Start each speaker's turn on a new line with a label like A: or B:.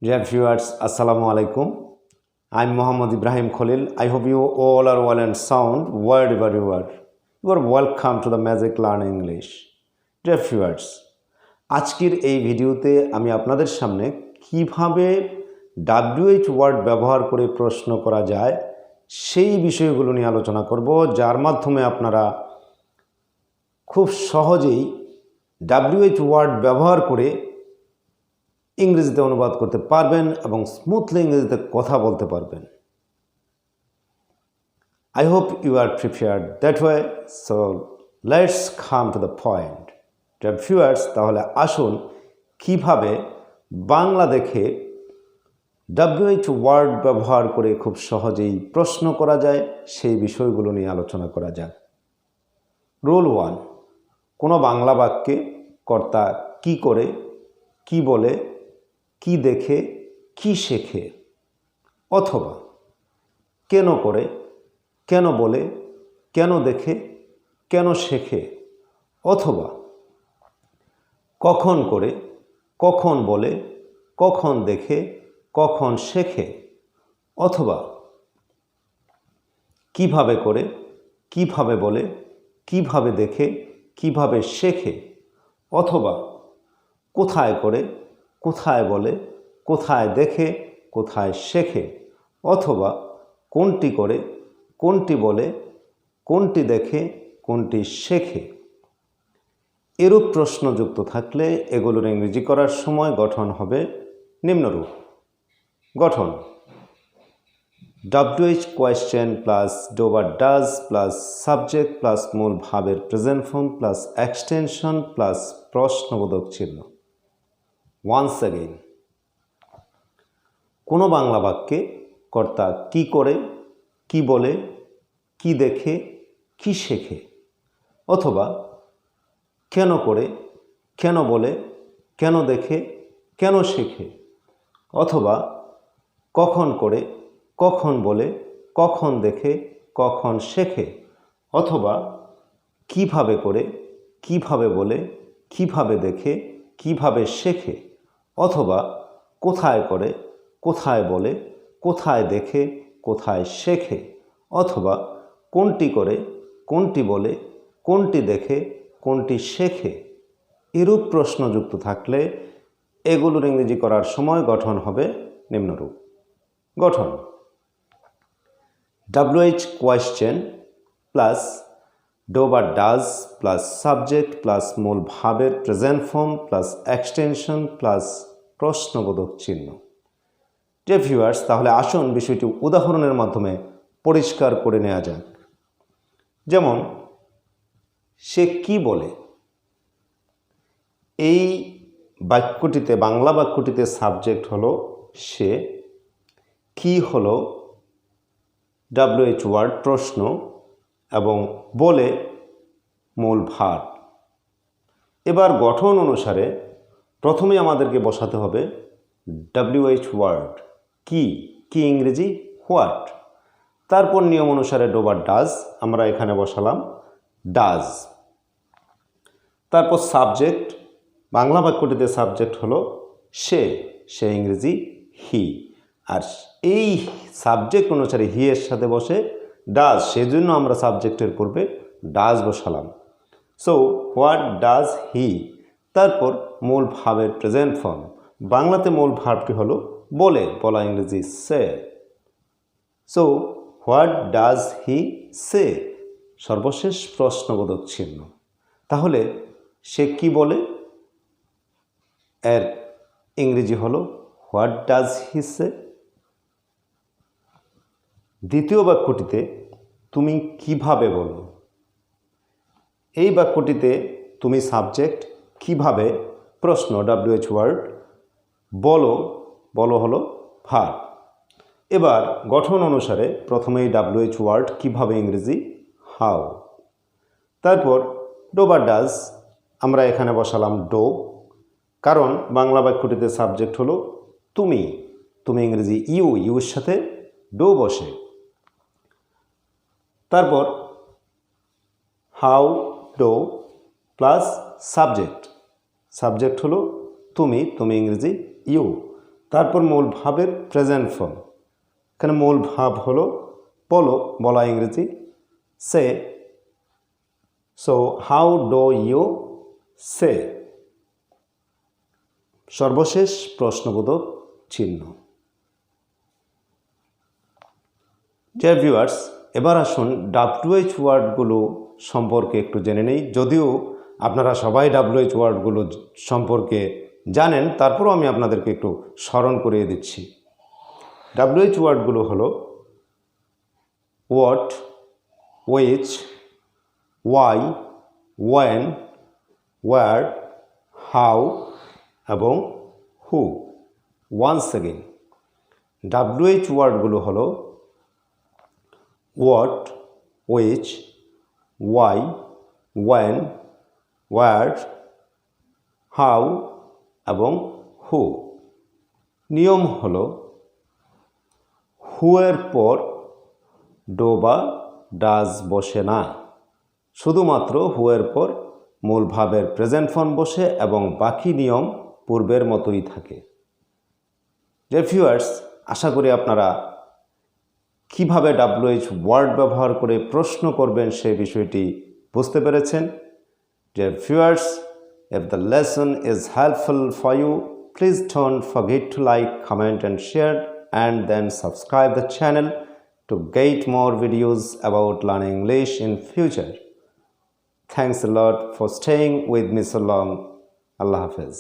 A: Dear viewers, Assalamu alaikum. I'm Muhammad Ibrahim Khalil. I hope you all are well and sound wherever you are. You are welcome to the Magic Learn English. Dear viewers, আজকের এই ভিডিওতে আমি আপনাদের সামনে কিভাবে WH word ব্যবহার করে প্রশ্ন করা যায় সেই বিষয়গুলো নিয়ে আলোচনা করব, যার মাধ্যমে আপনারা খুব সহজেই WH ওয়ার্ড ব্যবহার করে ইংরেজিতে অনুবাদ করতে পারবেন এবং স্মুথলি ইংরেজিতে কথা বলতে পারবেন। I hope you are prepared that way, so let's come to the point. Dear viewers, তাহলে আসুন কিভাবে বাংলা দেখে WH ওয়ার্ড ব্যবহার করে খুব সহজেই প্রশ্ন করা যায় সেই বিষয়গুলো নিয়ে আলোচনা করা যাক। রুল 1, কোনো বাংলা বাক্যে কর্তা কি করে, কি বলে, কি দেখে, কি শেখে, অথবা কেন করে, কেন বলে, কেন দেখে, কেন শেখে, অথবা কখন করে, কখন বলে, কখন দেখে, কখন শেখে, অথবা কিভাবে করে, কিভাবে বলে, কিভাবে দেখে, কিভাবে শেখে, অথবা কোথায় করে, কোথায় বলে, কোথায় দেখে, কোথায় শেখে, অথবা কোনটি করে, কোনটি বলে, কোনটি দেখে, কোনটি শেখে। এরূপ প্রশ্নযুক্ত থাকলে এগুলোর ইংরেজি করার সময় গঠন হবে নিম্নরূপ। গঠন: WH কোয়েশ্চেন প্লাস ডো বা ডাজ প্লাস সাবজেক্ট প্লাস মূল ভাবের present form plus extension plus প্রশ্নবোধক চিহ্ন। ওয়ান্স অ্যাগেইন, কোনো বাংলা বাক্যে কর্তা কি করে, কি বলে, কি দেখে, কি শেখে, অথবা কেন করে, কেন বলে, কেন দেখে, কেন শেখে, অথবা কখন করে, কখন বলে, কখন দেখে, কখন শেখে, অথবা কিভাবে করে, কিভাবে বলে, কিভাবে দেখে, কিভাবে শেখে, অথবা কোথায় করে, কোথায় বলে, কোথায় দেখে, কোথায় শেখে, অথবা কোনটি করে, কোনটি বলে, কোনটি দেখে, কোনটি শেখে। এরূপ প্রশ্নযুক্ত থাকলে এগুলোর ইংরেজি করার সময় গঠন হবে নিম্নরূপ। গঠন: WH কোয়েশ্চেন প্লাস ডো বা ডাজ প্লাস সাবজেক্ট প্লাস মূল ভাবের present form plus extension plus প্রশ্নবোধক চিহ্ন। ডিয়ার ভিউয়ার্স, তাহলে আসুন বিষয়টি উদাহরণের মাধ্যমে পরিষ্কার করে নেওয়া যাক। যেমন, সে কি বলে। এই বাক্যটিতে, বাংলা বাক্যটিতে সাবজেক্ট হলো সে, কি হলো WH ওয়ার্ড প্রশ্ন এবং বলে মূল ভাব। এবার গঠন অনুসারে প্রথমে আমাদেরকে বসাতে হবে WH ওয়ার্ড কি, কি ইংরেজি হোয়াট। তারপর নিয়ম অনুসারে ডো বা ডাজ, আমরা এখানে বসালাম ডাজ। তারপর সাবজেক্ট, বাংলা বাক্যটিতে সাবজেক্ট হলো সে, সে ইংরেজি হি। আর এই সাবজেক্ট অনুসারে হি এর সাথে বসে ডাজ, সেজন্য আমরা সাবজেক্টের পূর্বে ডাজ বসালাম। So what does he. তারপর মূল ভাবের প্রেজেন্ট ফর্ম, বাংলাতে মূল ভাবটি হলো বলে, বলা ইংরেজি সে। সো হোয়াট ডাজ হি সে। সর্বশেষ প্রশ্নবোধক চিহ্ন। তাহলে সে কি বলে, এর ইংরেজি হলো হোয়াট ডাজ হি সে। দ্বিতীয় বাক্যটিতে তুমি কিভাবে বলো। এই বাক্যটিতে তুমি সাবজেক্ট, কিভাবে প্রশ্ন WH ওয়ার্ড, বলো, বলো হলো ভার্ব। এবার গঠন অনুসারে প্রথমেই WH ওয়ার্ড কিভাবে ইংরেজি হাউ। তারপর ডো বা ডাজ, আমরা এখানে বসালাম ডো, কারণ বাংলা বাক্যটিতে সাবজেক্ট হলো তুমি, তুমি ইংরেজি ইউ, ইউর সাথে ডো বসে। তারপর how do plus subject, subject হলো তুমি, তুমি ইংরেজি ইউ। তারপর মূল ভাবের প্রেজেন্ট ফর্ম। এখানে মূল ভাব হলো বলো, বলা ইংরেজি সে। সো হাউ ডু ইউ সে। সর্বশেষ প্রশ্নবোধক চিহ্ন। ডিয়ার ভিউয়ার্স, এবার আসুন WH ওয়ার্ডগুলো সম্পর্কে একটু জেনে নেই। যদিও আপনারা সবাই WH ওয়ার্ডগুলো সম্পর্কে জানেন, তারপরও আমি আপনাদেরকে একটু স্মরণ করিয়ে দিচ্ছি। WH ওয়ার্ডগুলো হলো what, which, why, when, where, how এবং who। ওয়ান্স এগেইন, WH ওয়ার্ডগুলো হলো what, which, why, when, where, how এবং who। নিয়ম হলো who এর পর ডো বা ডাজ বসে না, শুধুমাত্র who এর পর মূল ভাবের প্রেজেন্ট ফর্ম বসে এবং বাকি নিয়ম পূর্বের মতোই থাকে। ডিয়ার ভিউয়ার্স, আশা করি আপনারা কিভাবে WH ওয়ার্ড ব্যবহার করে প্রশ্ন করবেন সেই বিষয়টি বুঝতে পেরেছেন। Dear viewers, if the lesson is helpful for you, please don't forget to like, comment and share, and then subscribe the channel to get more videos about learning English in future. Thanks a lot for staying with me so long. Allah Hafiz.